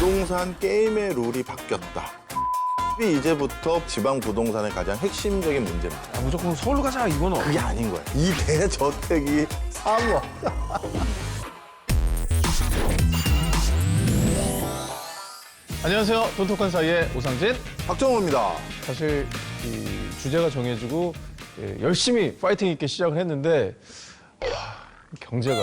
부동산 게임의 룰이 바뀌었다. 이제부터 지방 부동산의 가장 핵심적인 문제입니다. 아, 무조건 서울로 가자 이거는. 그게 아닌 거야. 이 대저택이 3억. 안녕하세요. 돈독한 사이의 오상진. 박정호입니다. 사실 이 주제가 정해지고 열심히 파이팅 있게 시작을 했는데 경제가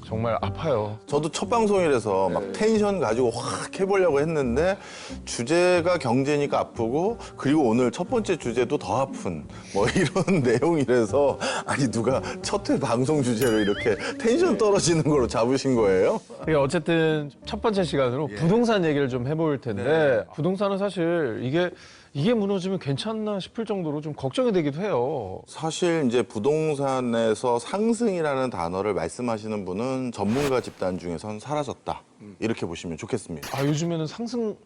정말 아파요. 저도 첫 방송이라서 막 텐션 가지고 확 해보려고 했는데 주제가 경제니까 아프고 그리고 오늘 첫 번째 주제도 더 아픈 뭐 이런 내용이라서 아니 누가 첫 회 방송 주제를 이렇게 텐션 떨어지는 거로 잡으신 거예요? 그러니까 어쨌든 첫 번째 시간으로 부동산 얘기를 좀 해볼 텐데 부동산은 사실 이게 무너지면 괜찮나 싶을 정도로 좀 걱정이 되기도 해요. 사실 이제 부동산에서 상승이라는 단어를 말씀하시는 분은 전문가 집단 중에선 사라졌다. 이렇게 보시면 좋겠습니다. 아 요즘에는 상승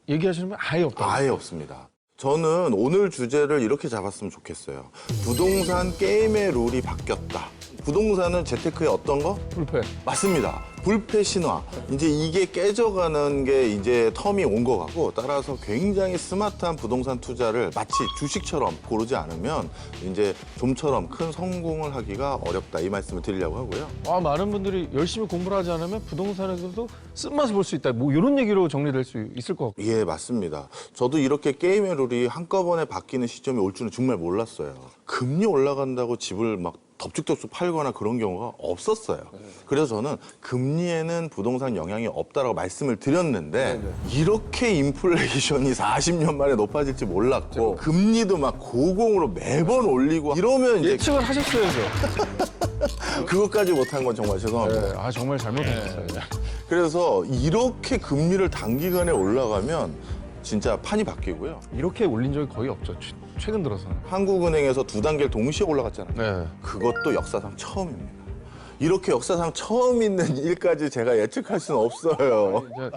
얘기하시는 분 아예 없다. 아예 없습니다. 저는 오늘 주제를 이렇게 잡았으면 좋겠어요. 부동산 게임의 룰이 바뀌었다. 부동산은 재테크의 어떤 거? 불패. 맞습니다. 불패 신화. 이제 이게 깨져가는 게 이제 텀이 온 것 같고 따라서 굉장히 스마트한 부동산 투자를 마치 주식처럼 고르지 않으면 이제 좀처럼 큰 성공을 하기가 어렵다. 이 말씀을 드리려고 하고요. 많은 분들이 열심히 공부를 하지 않으면 부동산에서도 쓴맛을 볼 수 있다. 뭐 이런 얘기로 정리될 수 있을 것 같고. 예, 맞습니다. 저도 이렇게 게임의 룰이 한꺼번에 바뀌는 시점이 올 줄은 정말 몰랐어요. 금리 올라간다고 집을 막 덥죽덥죽 팔거나 그런 경우가 없었어요. 그래서 저는 금리에는 부동산 영향이 없다라고 말씀을 드렸는데 이렇게 인플레이션이 40년 만에 높아질지 몰랐고 금리도 막 고공으로 매번 올리고 이러면 이제 예측을 하셨어야죠. 그것까지 못한 건 정말 죄송합니다. 아 정말 잘못하셨어요. 그래서 이렇게 금리를 단기간에 올라가면 진짜 판이 바뀌고요. 이렇게 올린 적이 거의 없죠. 최근 들어서는. 한국은행에서 두 단계를 동시에 올라갔잖아요. 네. 그것도 역사상 처음입니다. 이렇게 역사상 처음 있는 일까지 제가 예측할 수는 없어요. 이제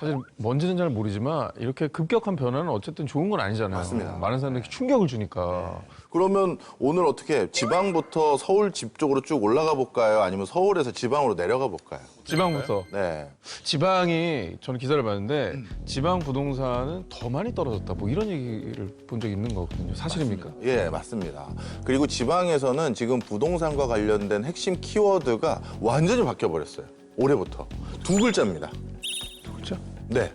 사실 뭔지는 잘 모르지만 이렇게 급격한 변화는 어쨌든 좋은 건 아니잖아요. 맞습니다. 많은 사람들이 충격을 주니까. 그러면 오늘 어떻게 지방부터 서울 집 쪽으로 쭉 올라가 볼까요? 아니면 서울에서 지방으로 내려가 볼까요? 지방부터. 네. 지방이 저는 기사를 봤는데 지방 부동산은 더 많이 떨어졌다. 뭐 이런 얘기를 본 적이 있는 거거든요. 사실입니까? 예, 맞습니다. 그리고 지방에서는 지금 부동산과 관련된 핵심 키워드가 완전히 바뀌어버렸어요. 올해부터. 두 글자입니다. 그렇죠? 네.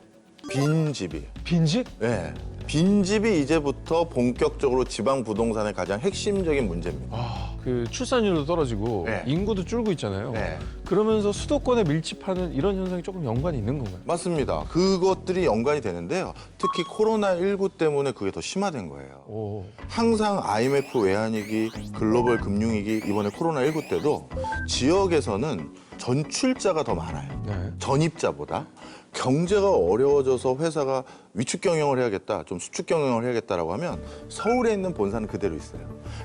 빈집이. 빈집? 네. 빈집이 이제부터 본격적으로 지방 부동산의 가장 핵심적인 문제입니다. 그 출산율도 떨어지고 네. 인구도 줄고 있잖아요. 네. 그러면서 수도권에 밀집하는 이런 현상이 조금 연관이 있는 건가요? 맞습니다. 그것들이 연관이 되는데요. 특히 코로나19 때문에 그게 더 심화된 거예요. 오. 항상 IMF 외환위기, 글로벌 금융위기, 이번에 코로나19 때도 지역에서는 전출자가 더 많아요. 네. 전입자보다. 경제가 어려워져서 회사가 위축 경영을 해야겠다, 좀 수축 경영을 해야겠다라고 하면 서울에 있는 본사는 그대로 있어요.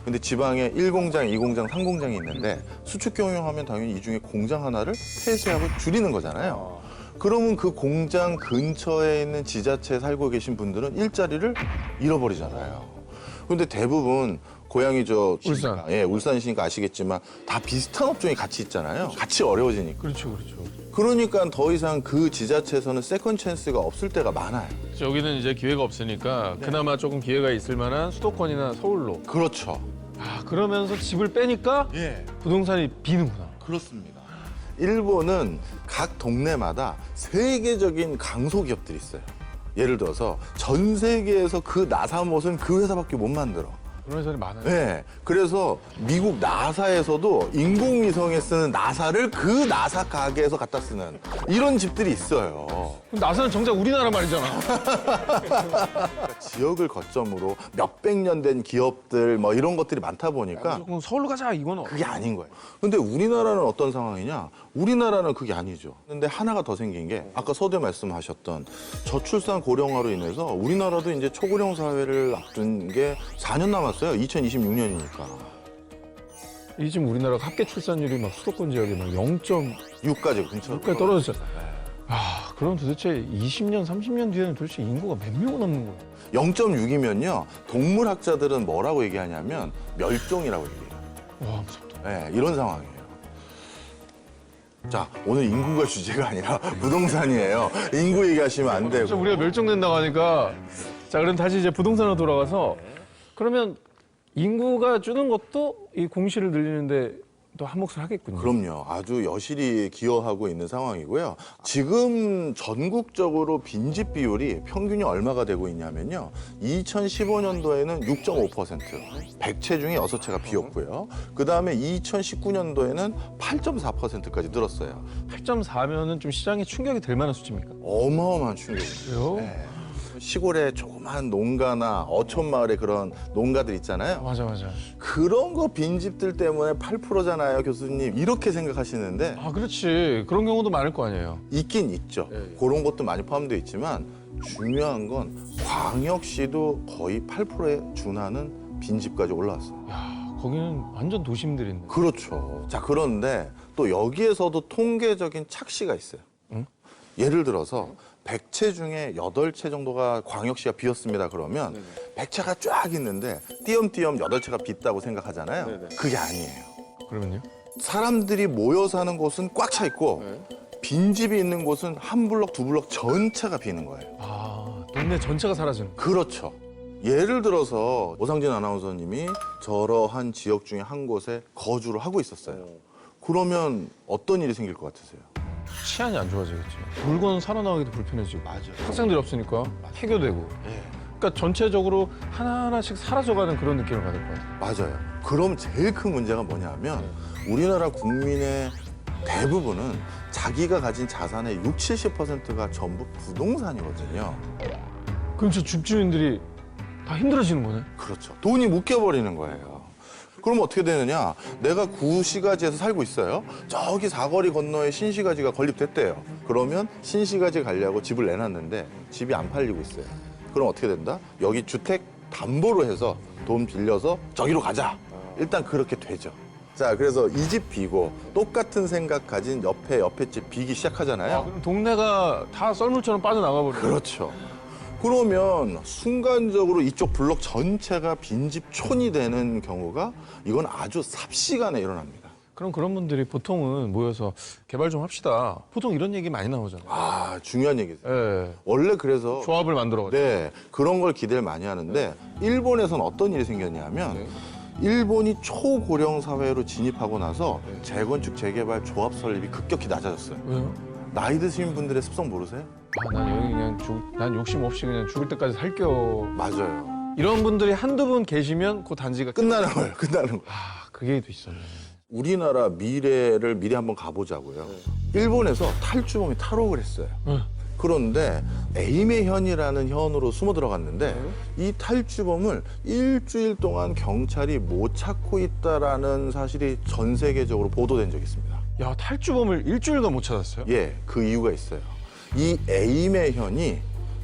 근데 지방에 1공장, 2공장, 3공장이 있는데 수축 경영하면 당연히 이 중에 공장 하나를 폐쇄하고 줄이는 거잖아요. 그러면 그 공장 근처에 있는 지자체에 살고 계신 분들은 일자리를 잃어버리잖아요. 근데 대부분 고향이 울산. 예, 울산이시니까 아시겠지만 다 비슷한 업종이 같이 있잖아요. 같이 어려워지니까. 그렇죠. 그러니까 더 이상 그 지자체에서는 세컨 찬스가 없을 때가 많아요. 여기는 이제 기회가 없으니까 그나마 조금 기회가 있을 만한 수도권이나 서울로. 그렇죠. 그러면서 집을 빼니까 예, 부동산이 비는구나. 그렇습니다. 일본은 각 동네마다 세계적인 강소기업들이 있어요. 예를 들어서 전 세계에서 그 나사못은 그 회사밖에 못 만들어. 그런 회사들이 많아요. 네. 그래서 미국 나사에서도 인공위성에 쓰는 나사를 그 나사 가게에서 갖다 쓰는 이런 집들이 있어요. 그럼 나사는 정작 우리나라 말이잖아. 지역을 거점으로 몇백 년 된 기업들 뭐 이런 것들이 많다 보니까 그럼 서울로 가자 이거는. 그게 아닌 거예요. 근데 우리나라는 어떤 상황이냐? 우리나라는 그게 아니죠. 근데 하나가 더 생긴 게 아까 서두에 말씀하셨던 저출산 고령화로 인해서 우리나라도 이제 초고령 사회를 앞둔 게 4년 남았어요. 2026년이니까. 이 지금 우리나라가 합계 출산율이 막 수도권 지역에 막 0.6까지 6까지 근처로 떨어졌잖아. 그럼 도대체 20년, 30년 뒤에는 도대체 인구가 몇 명 넘는 거예요? 0.6이면요. 동물학자들은 뭐라고 얘기하냐면 멸종이라고 얘기해요. 와 무섭다. 네, 이런 상황이에요. 자, 오늘 인구가 주제가 아니라 부동산이에요. 인구 얘기하시면 안 진짜 되고. 우리가 멸종된다고 하니까 자 그럼 다시 이제 부동산으로 돌아가서 그러면 인구가 주는 것도 이 공시를 늘리는데 또 한 몫을 하겠군요. 그럼요. 아주 여실히 기여하고 있는 상황이고요. 지금 전국적으로 빈집 비율이 평균이 얼마가 되고 있냐면요. 2015년도에는 6.5%, 100채 중에 6채가 비었고요. 그다음에 2019년도에는 8.4%까지 늘었어요. 8.4면은 좀 시장에 충격이 될 만한 수치입니까? 어마어마한 충격이죠. 그래요? 시골에 조그만 농가나 어촌 마을에 그런 농가들 있잖아요. 맞아. 그런 거 빈집들 때문에 8%잖아요, 교수님. 이렇게 생각하시는데 아 그렇지. 그런 경우도 많을 거 아니에요. 있긴 있죠. 그런 것도 많이 포함되어 있지만 중요한 건 광역시도 거의 8%에 준하는 빈집까지 올라왔어요. 야 거기는 완전 도심들인데. 그렇죠. 자, 그런데 또 여기에서도 통계적인 착시가 있어요. 응? 예를 들어서 100채 중에 8채 정도가 광역시가 비었습니다. 그러면 100채가 쫙 있는데 띄엄띄엄 8채가 빗다고 생각하잖아요. 그게 아니에요. 그러면요? 사람들이 모여 사는 곳은 꽉 차 있고 빈집이 있는 곳은 한 블럭, 두 블럭 전체가 비는 거예요. 아 동네 전체가 사라지는. 그렇죠. 예를 들어서 오상진 아나운서님이 저러한 지역 중에 한 곳에 거주를 하고 있었어요. 그러면 어떤 일이 생길 것 같으세요? 치안이 안 좋아지겠지. 물건 살아나가기도 불편해지고. 맞아요. 학생들이 없으니까 해교되고. 그러니까 전체적으로 하나하나씩 사라져가는 그런 느낌을 받을 것 같아요. 맞아요. 그럼 제일 큰 문제가 뭐냐면 우리나라 국민의 대부분은 자기가 가진 자산의 60, 70%가 전부 부동산이거든요. 그럼 저 집주인들이 다 힘들어지는 거네. 그렇죠. 돈이 묶여버리는 거예요. 그럼 어떻게 되느냐? 내가 구시가지에서 살고 있어요. 저기 사거리 건너에 신시가지가 건립됐대요. 그러면 신시가지 가려고 집을 내놨는데 집이 안 팔리고 있어요. 그럼 어떻게 된다? 여기 주택 담보로 해서 돈 빌려서 저기로 가자. 일단 그렇게 되죠. 자, 그래서 이 집 비고 똑같은 생각 가진 옆에 집 비기 시작하잖아요. 그럼 동네가 다 썰물처럼 빠져나가 버려. 그렇죠. 그러면 순간적으로 이쪽 블록 전체가 빈집촌이 되는 경우가 이건 아주 삽시간에 일어납니다. 그럼 그런 분들이 보통은 모여서 개발 좀 합시다. 보통 이런 얘기 많이 나오잖아요. 아, 중요한 얘기죠. 예. 원래 그래서 조합을 만들어가지고. 네, 그런 걸 기대를 많이 하는데 일본에서는 어떤 일이 생겼냐면 일본이 초고령 사회로 진입하고 나서 재건축 재개발 조합 설립이 급격히 낮아졌어요. 왜요? 나이 드신 분들의 습성 모르세요? 아, 난 여기 그냥 난 욕심 없이 그냥 죽을 때까지 살겨. 맞아요. 이런 분들이 한두 분 계시면 그 단지가 끝나는 거예요. 끝나는 거예요. 아, 그게 또 있었네. 우리나라 미래를 미리 한번 가보자고요. 일본에서 탈주범이 탈옥을 했어요. 네. 그런데 에이메현이라는 현으로 숨어 들어갔는데 이 탈주범을 일주일 동안 경찰이 못 찾고 있다라는 사실이 전 세계적으로 보도된 적이 있습니다. 야, 탈주범을 일주일간 못 찾았어요? 예, 그 이유가 있어요. 이 에이메현이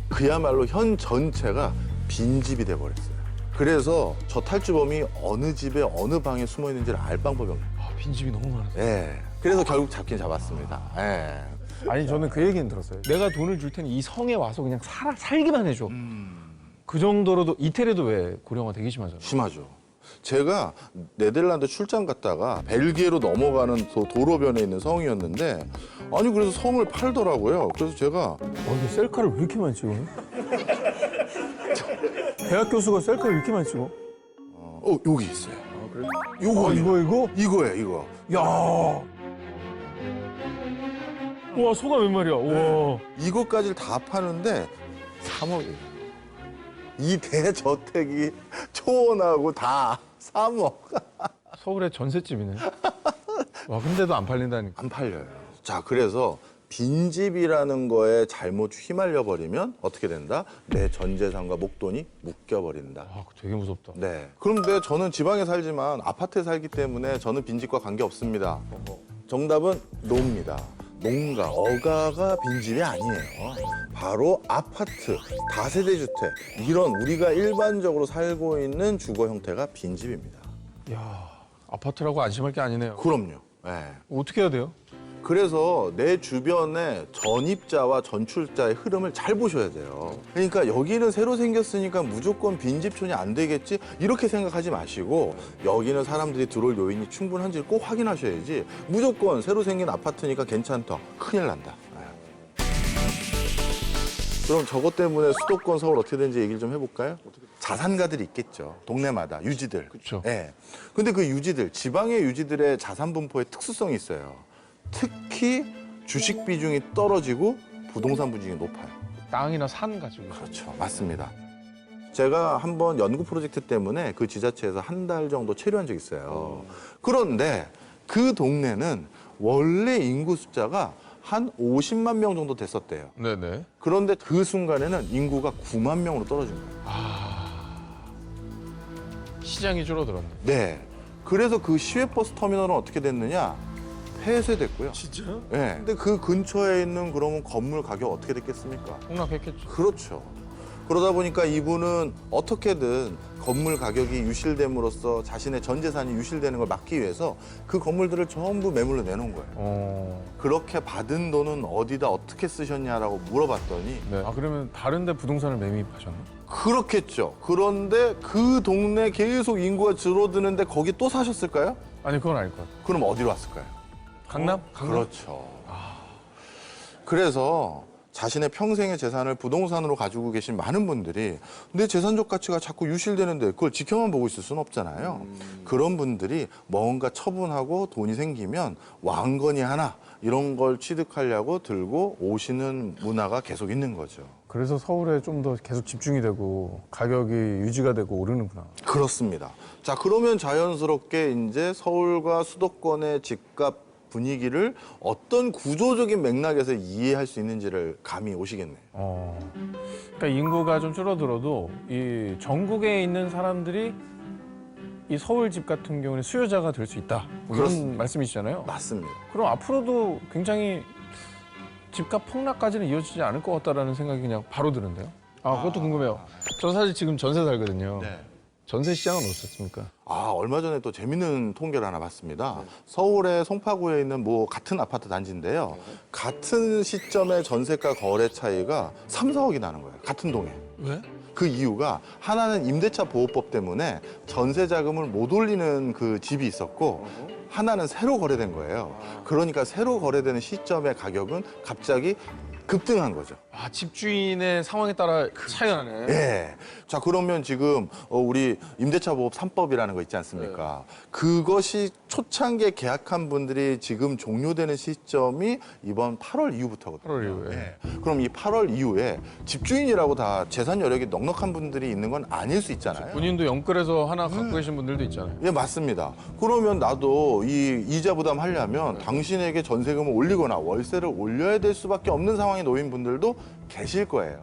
그야말로 현 전체가 빈집이 돼버렸어요. 그래서 저 탈주범이 어느 집에 어느 방에 숨어 있는지를 알 방법이 없어요. 아, 빈집이 너무 많아서. 예. 그래서 결국 잡긴 잡았습니다. 예. 아니, 저는 그 얘기는 들었어요. 내가 돈을 줄 테니 이 성에 와서 그냥 살기만 해줘. 그 정도로도 이태리도 왜 고령화 되게 심하잖아요. 심하죠. 제가 네덜란드 출장 갔다가 벨기에로 넘어가는 도로변에 있는 성이었는데 아니 그래서 성을 팔더라고요. 그래서 제가 이게 셀카를 왜 이렇게 많이 찍어? 대학 교수가 셀카를 왜 이렇게 많이 찍어? 여기 있어요. 그래? 요거 이거? 이거예요, 이거. 야. 와, 소가 몇 마리야? 와. 이거까지를 다 파는데 3억이에요. 이 대저택이 초원하고 다 3억. 서울의 전셋집이네. 와, 근데도 안 팔린다니까. 안 팔려요. 자, 그래서 빈집이라는 거에 잘못 휘말려 버리면 어떻게 된다? 내 전 재산과 목돈이 묶여버린다. 아, 되게 무섭다. 네. 그런데 저는 지방에 살지만 아파트에 살기 때문에 저는 빈집과 관계 없습니다. 정답은 노입니다. 농가, 어가가 빈집이 아니에요. 바로 아파트, 다세대 주택 이런 우리가 일반적으로 살고 있는 주거 형태가 빈집입니다. 야, 아파트라고 안심할 게 아니네요. 그럼요. 네. 어떻게 해야 돼요? 그래서 내 주변의 전입자와 전출자의 흐름을 잘 보셔야 돼요. 그러니까 여기는 새로 생겼으니까 무조건 빈집촌이 안 되겠지 이렇게 생각하지 마시고 여기는 사람들이 들어올 요인이 충분한지를 꼭 확인하셔야지 무조건 새로 생긴 아파트니까 괜찮다. 큰일 난다. 그럼 저것 때문에 수도권 서울 어떻게 되는지 얘기를 좀 해볼까요? 자산가들이 있겠죠. 동네마다 유지들. 그렇죠. 예. 근데 그 유지들, 지방의 유지들의 자산 분포의 특수성이 있어요. 특히 주식 비중이 떨어지고 부동산 비중이 높아요. 땅이나 산 가지고. 그렇죠. 맞습니다. 제가 한번 연구 프로젝트 때문에 그 지자체에서 한 달 정도 체류한 적이 있어요. 그런데 그 동네는 원래 인구 숫자가 한 50만 명 정도 됐었대요. 네네. 그런데 그 순간에는 인구가 9만 명으로 떨어진 거예요. 시장이 줄어들었네. 네. 그래서 그 시외버스 터미널은 어떻게 됐느냐? 폐쇄됐고요. 진짜요? 네. 근데 그 근처에 있는 그러면 건물 가격 어떻게 됐겠습니까? 폭락했겠죠. 그렇죠. 그러다 보니까 이분은 어떻게든 건물 가격이 유실됨으로써 자신의 전 재산이 유실되는 걸 막기 위해서 그 건물들을 전부 매물로 내놓은 거예요. 그렇게 받은 돈은 어디다 어떻게 쓰셨냐라고 물어봤더니 네. 아 그러면 다른데 부동산을 매입하셨나? 그렇겠죠. 그런데 그 동네 계속 인구가 줄어드는데 거기 또 사셨을까요? 아니 그건 아닐 것 같아요. 그럼 어디로 왔을까요? 강남? 강남? 그렇죠. 그래서 자신의 평생의 재산을 부동산으로 가지고 계신 많은 분들이 내 재산적 가치가 자꾸 유실되는데 그걸 지켜만 보고 있을 수는 없잖아요. 그런 분들이 뭔가 처분하고 돈이 생기면 왕건이 하나 이런 걸 취득하려고 들고 오시는 문화가 계속 있는 거죠. 그래서 서울에 좀 더 계속 집중이 되고 가격이 유지가 되고 오르는구나. 그렇습니다. 자, 그러면 자연스럽게 이제 서울과 수도권의 집값 분위기를 어떤 구조적인 맥락에서 이해할 수 있는지를 감이 오시겠네요. 그러니까 인구가 좀 줄어들어도 이 전국에 있는 사람들이 이 서울 집 같은 경우는 수요자가 될 수 있다. 뭐 이런 그렇습니다. 말씀이시잖아요. 맞습니다. 그럼 앞으로도 굉장히 집값 폭락까지는 이어지지 않을 것 같다라는 생각이 그냥 바로 드는데요. 아, 그것도 궁금해요. 저 사실 지금 전세 살거든요. 네. 전세 시장은 어떻습니까? 아, 얼마 전에 또 재밌는 통계를 하나 봤습니다. 서울의 송파구에 있는 뭐 같은 아파트 단지인데요. 같은 시점에 전세가 거래 차이가 3, 4억이 나는 거예요. 같은 동에. 왜? 그 이유가 하나는 임대차 보호법 때문에 전세 자금을 못 올리는 그 집이 있었고 하나는 새로 거래된 거예요. 그러니까 새로 거래되는 시점의 가격은 갑자기 급등한 거죠. 아, 집주인의 상황에 따라 차이가 나네. 예. 자, 그러면 지금 우리 임대차 보호 3법이라는 거 있지 않습니까? 그것이 초창기에 계약한 분들이 지금 종료되는 시점이 이번 8월 이후부터거든요. 8월 이후에. 예. 그럼 이 8월 이후에 집주인이라고 다 재산 여력이 넉넉한 분들이 있는 건 아닐 수 있잖아요. 본인도 영끌해서 하나 갖고 계신 분들도 있잖아요. 예, 맞습니다. 그러면 나도 이 이자 부담하려면 당신에게 전세금을 올리거나 월세를 올려야 될 수밖에 없는 상황에 놓인 분들도 계실 거예요.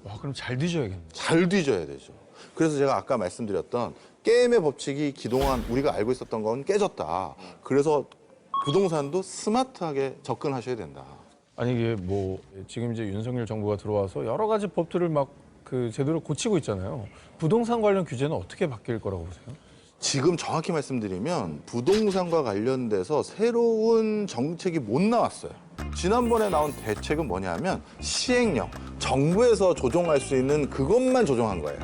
와, 그럼 잘 뒤져야겠네. 잘 뒤져야 되죠. 그래서 제가 아까 말씀드렸던 게임의 법칙이 그동안 우리가 알고 있었던 건 깨졌다. 그래서 부동산도 스마트하게 접근하셔야 된다. 아니 이게 뭐 지금 이제 윤석열 정부가 들어와서 여러 가지 법들을 막 그 제대로 고치고 있잖아요. 부동산 관련 규제는 어떻게 바뀔 거라고 보세요? 지금 정확히 말씀드리면 부동산과 관련돼서 새로운 정책이 못 나왔어요. 지난번에 나온 대책은 뭐냐면 시행령, 정부에서 조정할 수 있는 그것만 조정한 거예요.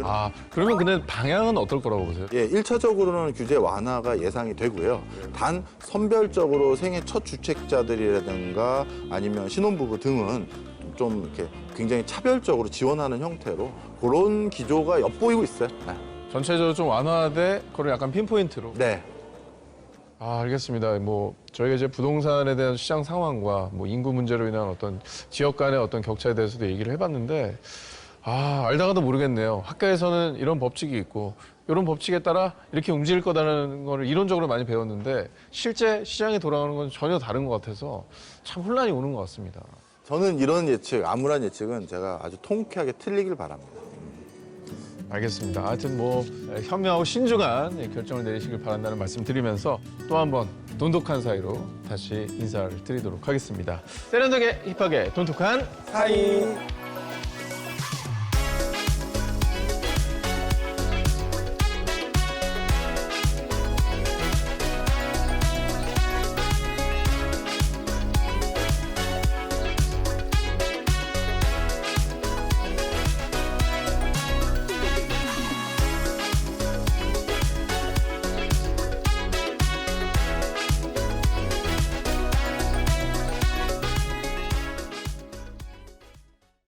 아, 그러면 근데 방향은 어떨 거라고 보세요? 예, 1차적으로는 규제 완화가 예상이 되고요. 단 선별적으로 생애 첫 주택자들이라든가 아니면 신혼부부 등은 좀 이렇게 굉장히 차별적으로 지원하는 형태로 그런 기조가 엿보이고 있어요. 네. 전체적으로 좀 완화돼 그걸 약간 핀포인트로. 네. 아, 알겠습니다. 뭐 저희가 이제 부동산에 대한 시장 상황과 뭐 인구 문제로 인한 어떤 지역 간의 어떤 격차에 대해서도 얘기를 해봤는데 아, 알다가도 모르겠네요. 학교에서는 이런 법칙이 있고 이런 법칙에 따라 이렇게 움직일 거다라는 거를 이론적으로 많이 배웠는데 실제 시장에 돌아가는 건 전혀 다른 것 같아서 참 혼란이 오는 것 같습니다. 저는 이런 예측, 암울한 예측은 제가 아주 통쾌하게 틀리길 바랍니다. 알겠습니다. 하여튼 뭐 현명하고 신중한 결정을 내리시길 바란다는 말씀 드리면서 또 한 번 돈독한 사이로 다시 인사를 드리도록 하겠습니다. 세련되게 힙하게 돈독한 사이.